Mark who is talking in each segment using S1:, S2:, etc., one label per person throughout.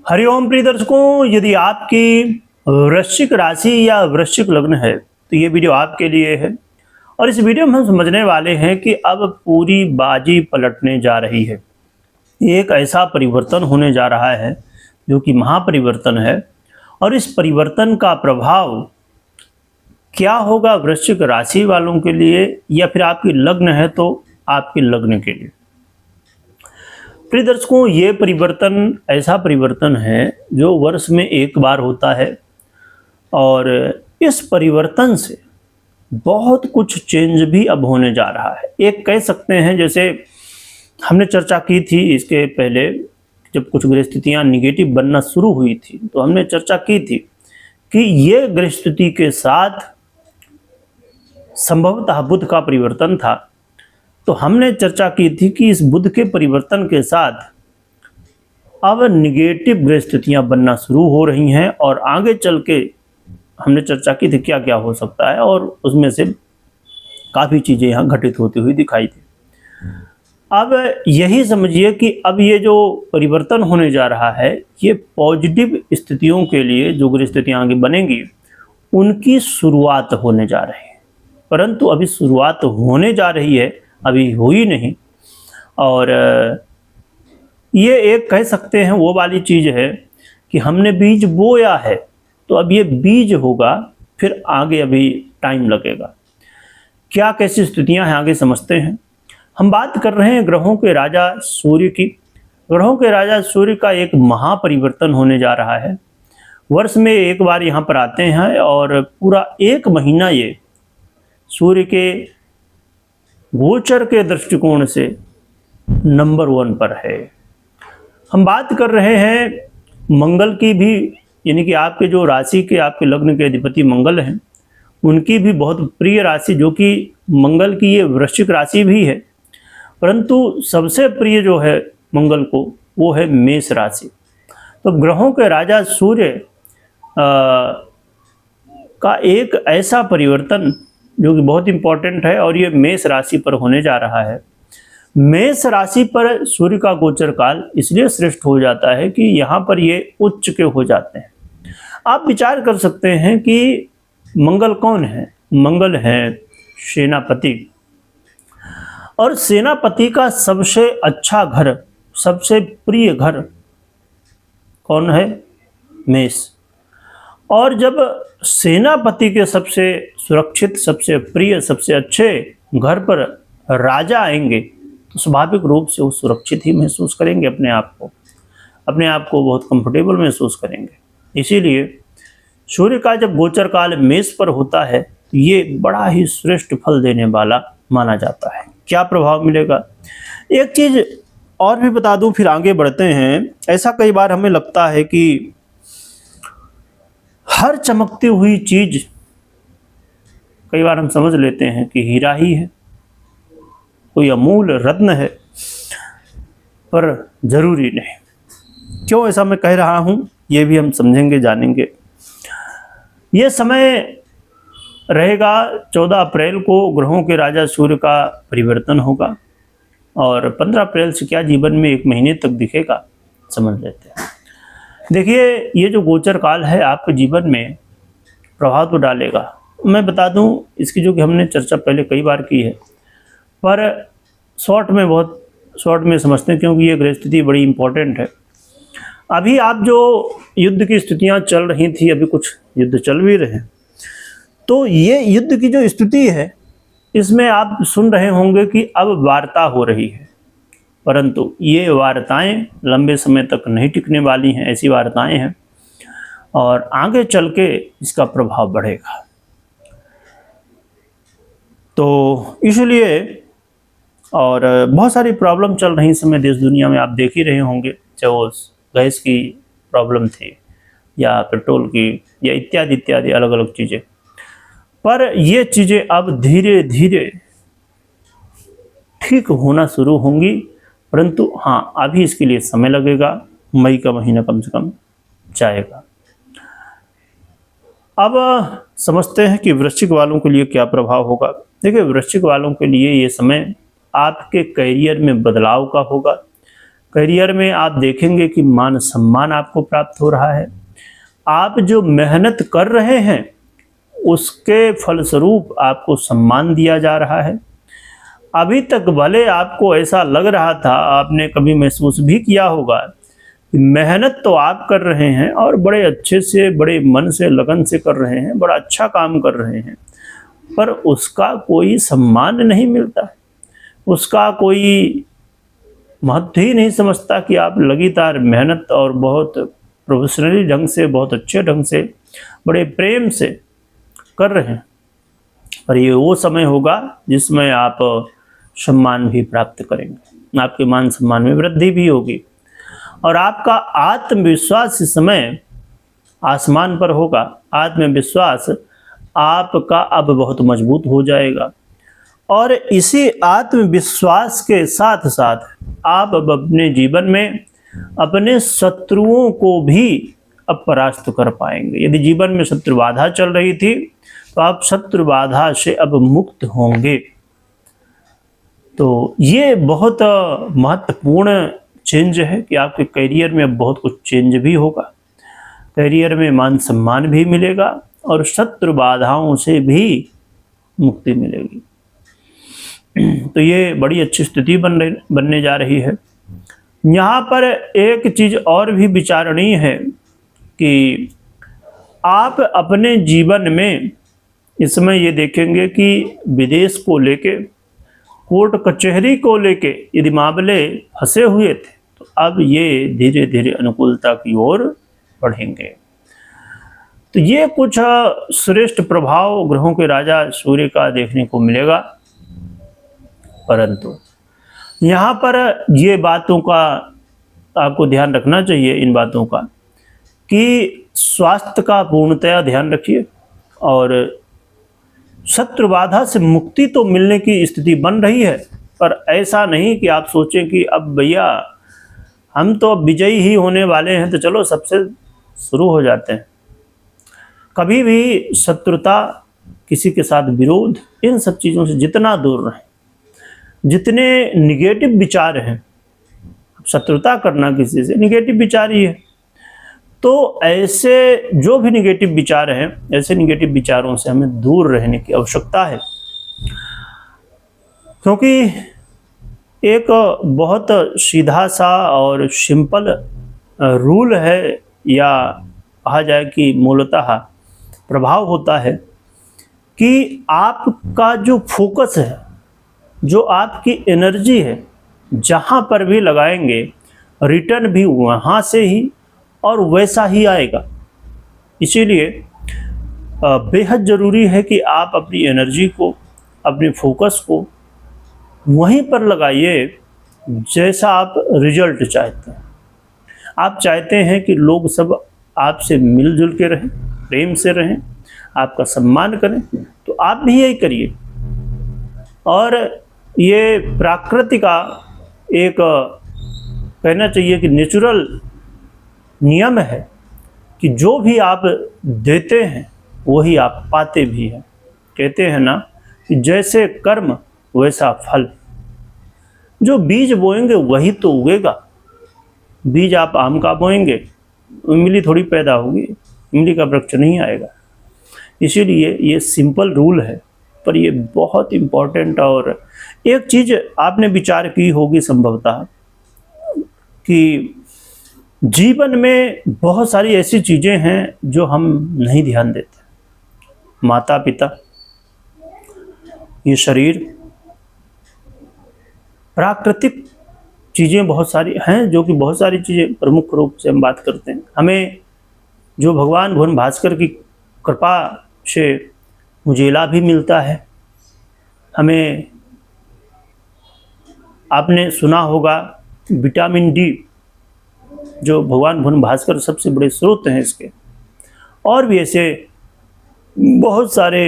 S1: हरिओम प्रिय दर्शकों, यदि आपकी वृश्चिक राशि या वृश्चिक लग्न है तो ये वीडियो आपके लिए है। और इस वीडियो में हम समझने वाले हैं कि अब पूरी बाजी पलटने जा रही है। एक ऐसा परिवर्तन होने जा रहा है जो कि महापरिवर्तन है, और इस परिवर्तन का प्रभाव क्या होगा वृश्चिक राशि वालों के लिए, या फिर आपकी लग्न है तो आपके लग्न के लिए। प्रिय दर्शकों, ये परिवर्तन ऐसा परिवर्तन है जो वर्ष में एक बार होता है, और इस परिवर्तन से बहुत कुछ चेंज भी अब होने जा रहा है। एक कह सकते हैं, जैसे हमने चर्चा की थी इसके पहले, जब कुछ ग्रह स्थितियाँ निगेटिव बनना शुरू हुई थी तो हमने चर्चा की थी कि ये ग्रह स्थिति के साथ संभवतः बुध का परिवर्तन था। तो हमने चर्चा की थी कि इस बुध के परिवर्तन के साथ अब निगेटिव ग्रह स्थितियाँ बनना शुरू हो रही हैं, और आगे चल के हमने चर्चा की थी क्या क्या हो सकता है, और उसमें से काफ़ी चीज़ें यहाँ घटित होती हुई दिखाई थी। अब यही समझिए कि अब ये जो परिवर्तन होने जा रहा है ये पॉजिटिव स्थितियों के लिए, जो ग्रह स्थितियाँ आगे बनेंगी उनकी शुरुआत होने जा रही है। परंतु अभी शुरुआत होने जा रही है, अभी हुई नहीं। और ये एक कह सकते हैं वो वाली चीज़ है कि हमने बीज बोया है तो अब ये बीज होगा, फिर आगे अभी टाइम लगेगा। क्या कैसी स्थितियां हैं आगे समझते हैं। हम बात कर रहे हैं ग्रहों के राजा सूर्य की। ग्रहों के राजा सूर्य का एक महापरिवर्तन होने जा रहा है। वर्ष में एक बार यहाँ पर आते हैं, और पूरा एक महीना ये सूर्य के गोचर के दृष्टिकोण से नंबर 1 पर है। हम बात कर रहे हैं मंगल की भी, यानी कि आपके जो राशि के, आपके लग्न के अधिपति मंगल हैं, उनकी भी बहुत प्रिय राशि, जो कि मंगल की ये वृश्चिक राशि भी है, परंतु सबसे प्रिय जो है मंगल को वो है मेष राशि। तो ग्रहों के राजा सूर्य का एक ऐसा परिवर्तन जो कि बहुत इंपॉर्टेंट है, और ये मेष राशि पर होने जा रहा है। मेष राशि पर सूर्य का गोचर काल इसलिए श्रेष्ठ हो जाता है कि यहाँ पर ये उच्च के हो जाते हैं। आप विचार कर सकते हैं कि मंगल कौन है। मंगल है सेनापति, और सेनापति का सबसे अच्छा घर, सबसे प्रिय घर कौन है? मेष। और जब सेनापति के सबसे सुरक्षित, सबसे प्रिय, सबसे अच्छे घर पर राजा आएंगे तो स्वाभाविक रूप से वो सुरक्षित ही महसूस करेंगे, अपने आप को बहुत कंफर्टेबल महसूस करेंगे। इसीलिए सूर्य का जब गोचर काल मेष पर होता है तो ये बड़ा ही श्रेष्ठ फल देने वाला माना जाता है। क्या प्रभाव मिलेगा, एक चीज़ और भी बता दूं, फिर आगे बढ़ते हैं। ऐसा कई बार हमें लगता है कि हर चमकती हुई चीज, कई बार हम समझ लेते हैं कि हीरा ही है, कोई अमूल्य रत्न है, पर जरूरी नहीं। क्यों ऐसा मैं कह रहा हूं ये भी हम समझेंगे, जानेंगे। ये समय रहेगा 14 अप्रैल को ग्रहों के राजा सूर्य का परिवर्तन होगा, और 15 अप्रैल से क्या जीवन में एक महीने तक दिखेगा समझ लेते हैं। देखिए, ये जो गोचर काल है आपके जीवन में प्रभाव तो डालेगा। मैं बता दूं इसकी, जो कि हमने चर्चा पहले कई बार की है, पर बहुत शॉर्ट में समझते हैं, क्योंकि ये ग्रह स्थिति बड़ी इंपॉर्टेंट है। अभी आप जो युद्ध की स्थितियां चल रही थी, अभी कुछ युद्ध चल भी रहे हैं, तो ये युद्ध की जो स्थिति है इसमें आप सुन रहे होंगे कि अब वार्ता हो रही है, परंतु ये वार्ताएं लंबे समय तक नहीं टिकने वाली हैं। ऐसी वार्ताएं हैं, और आगे चल के इसका प्रभाव बढ़ेगा। तो इसलिए, और बहुत सारी प्रॉब्लम चल रही इस समय देश दुनिया में, आप देख ही रहे होंगे, चाहे वो गैस की प्रॉब्लम थी या पेट्रोल की, या इत्यादि इत्यादि अलग अलग चीज़ें। पर ये चीज़ें अब धीरे धीरे ठीक होना शुरू होंगी, परंतु हाँ, अभी इसके लिए समय लगेगा। मई का महीना कम से कम जाएगा। अब समझते हैं कि वृश्चिक वालों के लिए क्या प्रभाव होगा। देखिए, वृश्चिक वालों के लिए ये समय आपके करियर में बदलाव का होगा। करियर में आप देखेंगे कि मान सम्मान आपको प्राप्त हो रहा है। आप जो मेहनत कर रहे हैं उसके फलस्वरूप आपको सम्मान दिया जा रहा है। अभी तक भले आपको ऐसा लग रहा था, आपने कभी महसूस भी किया होगा कि मेहनत तो आप कर रहे हैं और बड़े अच्छे से, बड़े मन से, लगन से कर रहे हैं, बड़ा अच्छा काम कर रहे हैं, पर उसका कोई सम्मान नहीं मिलता है, उसका कोई महत्व ही नहीं समझता कि आप लगातार मेहनत और बहुत प्रोफेशनली ढंग से, बहुत अच्छे ढंग से, बड़े प्रेम से कर रहे हैं। पर ये वो समय होगा जिसमें आप सम्मान भी प्राप्त करेंगे, आपके मान सम्मान में वृद्धि भी होगी और आपका आत्मविश्वास इस समय आसमान पर होगा। आत्मविश्वास आपका अब बहुत मजबूत हो जाएगा और इसी आत्मविश्वास के साथ साथ आप अब अपने जीवन में अपने शत्रुओं को भी अब परास्त कर पाएंगे। यदि जीवन में शत्रु बाधा चल रही थी तो आप शत्रु बाधा से अब मुक्त होंगे। तो ये बहुत महत्वपूर्ण चेंज है कि आपके करियर में अब बहुत कुछ चेंज भी होगा, करियर में मान सम्मान भी मिलेगा और शत्रु बाधाओं से भी मुक्ति मिलेगी। तो ये बड़ी अच्छी स्थिति बनने जा रही है। यहाँ पर एक चीज़ और भी विचारणीय है कि आप अपने जीवन में इस समय ये देखेंगे कि विदेश को लेके, कोर्ट कचहरी को लेके यदि मामले फंसे हुए थे तो अब ये धीरे धीरे अनुकूलता की ओर बढ़ेंगे। तो ये कुछ श्रेष्ठ प्रभाव ग्रहों के राजा सूर्य का देखने को मिलेगा। परंतु यहाँ पर ये बातों का आपको ध्यान रखना चाहिए, इन बातों का, कि स्वास्थ्य का पूर्णतया ध्यान रखिए और शत्रु बाधा से मुक्ति तो मिलने की स्थिति बन रही है, पर ऐसा नहीं कि आप सोचें कि अब भैया हम तो अब विजयी ही होने वाले हैं तो चलो सबसे शुरू हो जाते हैं। कभी भी शत्रुता, किसी के साथ विरोध, इन सब चीज़ों से जितना दूर रहें। जितने निगेटिव विचार हैं, शत्रुता करना किसी से निगेटिव विचार ही है, तो ऐसे जो भी निगेटिव विचार हैं, ऐसे निगेटिव विचारों से हमें दूर रहने की आवश्यकता है। क्योंकि एक बहुत सीधा सा और सिंपल रूल है, या कहा जाए कि मूलतः प्रभाव होता है कि आपका जो फोकस है, जो आपकी एनर्जी है, जहाँ पर भी लगाएंगे रिटर्न भी वहाँ से ही और वैसा ही आएगा। इसीलिए बेहद ज़रूरी है कि आप अपनी एनर्जी को, अपने फोकस को वहीं पर लगाइए जैसा आप रिजल्ट चाहते हैं। आप चाहते हैं कि लोग सब आपसे मिलजुल के रहें, प्रेम से रहें, आपका सम्मान करें, तो आप भी यही करिए। और ये प्रकृति का एक कहना चाहिए कि नेचुरल नियम है कि जो भी आप देते हैं वही आप पाते भी हैं। कहते हैं ना कि जैसे कर्म वैसा फल, जो बीज बोएंगे वही तो उगेगा। बीज आप आम का बोएंगे, इमली थोड़ी पैदा होगी, इमली का वृक्ष नहीं आएगा। इसीलिए ये सिंपल रूल है, पर ये बहुत इम्पोर्टेंट। और एक चीज़ आपने विचार की होगी संभवतः कि जीवन में बहुत सारी ऐसी चीज़ें हैं जो हम नहीं ध्यान देते। माता पिता, ये शरीर, प्राकृतिक चीज़ें बहुत सारी हैं, जो कि बहुत सारी चीज़ें प्रमुख रूप से हम बात करते हैं। हमें जो भगवान भुवन भास्कर की कृपा से उजेला भी मिलता है। हमें, आपने सुना होगा विटामिन डी, जो भगवान भुवन भास्कर सबसे बड़े स्रोत हैं इसके, और भी ऐसे बहुत सारे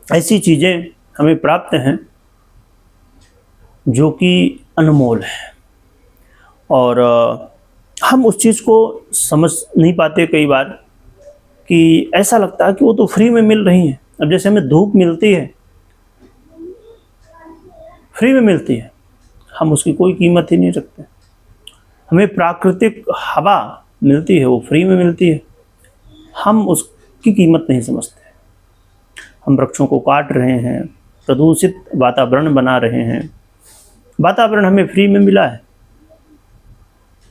S1: ऐसी चीज़ें हमें प्राप्त हैं जो कि अनमोल है। और हम उस चीज़ को समझ नहीं पाते कई बार, कि ऐसा लगता है कि वो तो फ्री में मिल रही हैं। अब जैसे हमें धूप मिलती है, फ्री में मिलती है, हम उसकी कोई कीमत ही नहीं रखते। हमें प्राकृतिक हवा मिलती है, वो फ्री में मिलती है, हम उसकी कीमत नहीं समझते। हम वृक्षों को काट रहे हैं, प्रदूषित वातावरण बना रहे हैं। वातावरण हमें फ्री में मिला है।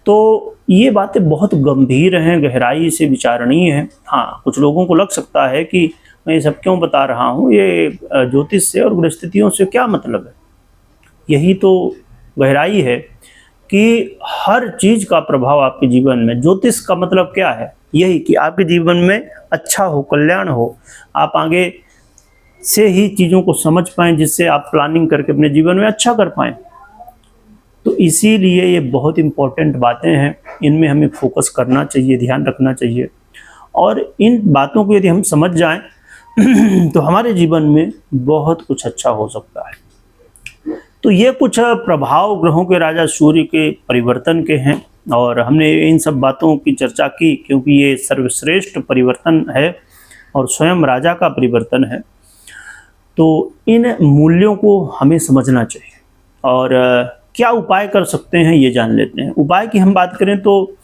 S1: तो ये बातें बहुत गंभीर हैं, गहराई से विचारणीय हैं। हाँ, कुछ लोगों को लग सकता है कि मैं ये सब क्यों बता रहा हूँ, ये ज्योतिष से और ग्रहस्थितियों से क्या मतलब है। यही तो गहराई है कि हर चीज़ का प्रभाव आपके जीवन में, ज्योतिष का मतलब क्या है, यही कि आपके जीवन में अच्छा हो, कल्याण हो, आप आगे से ही चीज़ों को समझ पाएँ, जिससे आप प्लानिंग करके अपने जीवन में अच्छा कर पाएँ। तो इसीलिए ये बहुत इम्पोर्टेंट बातें हैं, इनमें हमें फोकस करना चाहिए, ध्यान रखना चाहिए। और इन बातों को यदि हम समझ जाएं तो हमारे जीवन में बहुत कुछ अच्छा हो सकता है। तो ये कुछ प्रभाव ग्रहों के राजा सूर्य के परिवर्तन के हैं, और हमने इन सब बातों की चर्चा की क्योंकि ये सर्वश्रेष्ठ परिवर्तन है और स्वयं राजा का परिवर्तन है। तो इन मूल्यों को हमें समझना चाहिए, और क्या उपाय कर सकते हैं ये जान लेते हैं। उपाय की हम बात करें तो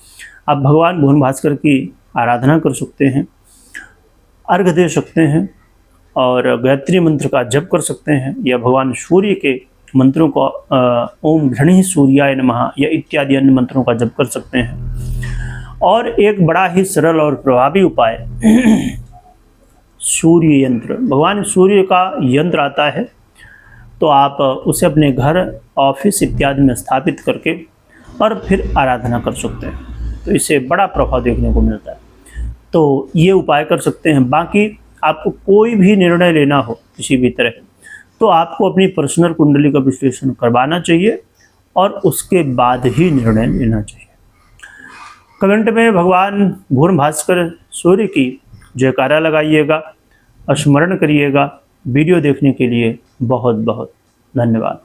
S1: आप भगवान भुवन भास्कर की आराधना कर सकते हैं, अर्घ्य दे सकते हैं, और गायत्री मंत्र का जप कर सकते हैं, या भगवान सूर्य के मंत्रों को ओम घृणी सूर्याय नमः या इत्यादि अन्य मंत्रों का जप कर सकते हैं। और एक बड़ा ही सरल और प्रभावी उपाय सूर्य यंत्र, भगवान सूर्य का यंत्र आता है, तो आप उसे अपने घर, ऑफिस इत्यादि में स्थापित करके और फिर आराधना कर सकते हैं। तो इससे बड़ा प्रभाव देखने को मिलता है। तो ये उपाय कर सकते हैं। बाकी आपको कोई भी निर्णय लेना हो किसी भी तरह, तो आपको अपनी पर्सनल कुंडली का विश्लेषण करवाना चाहिए और उसके बाद ही निर्णय लेना चाहिए। कमेंट में भगवान भुवन भास्कर सूर्य की जयकारा लगाइएगा, स्मरण करिएगा। वीडियो देखने के लिए बहुत बहुत धन्यवाद।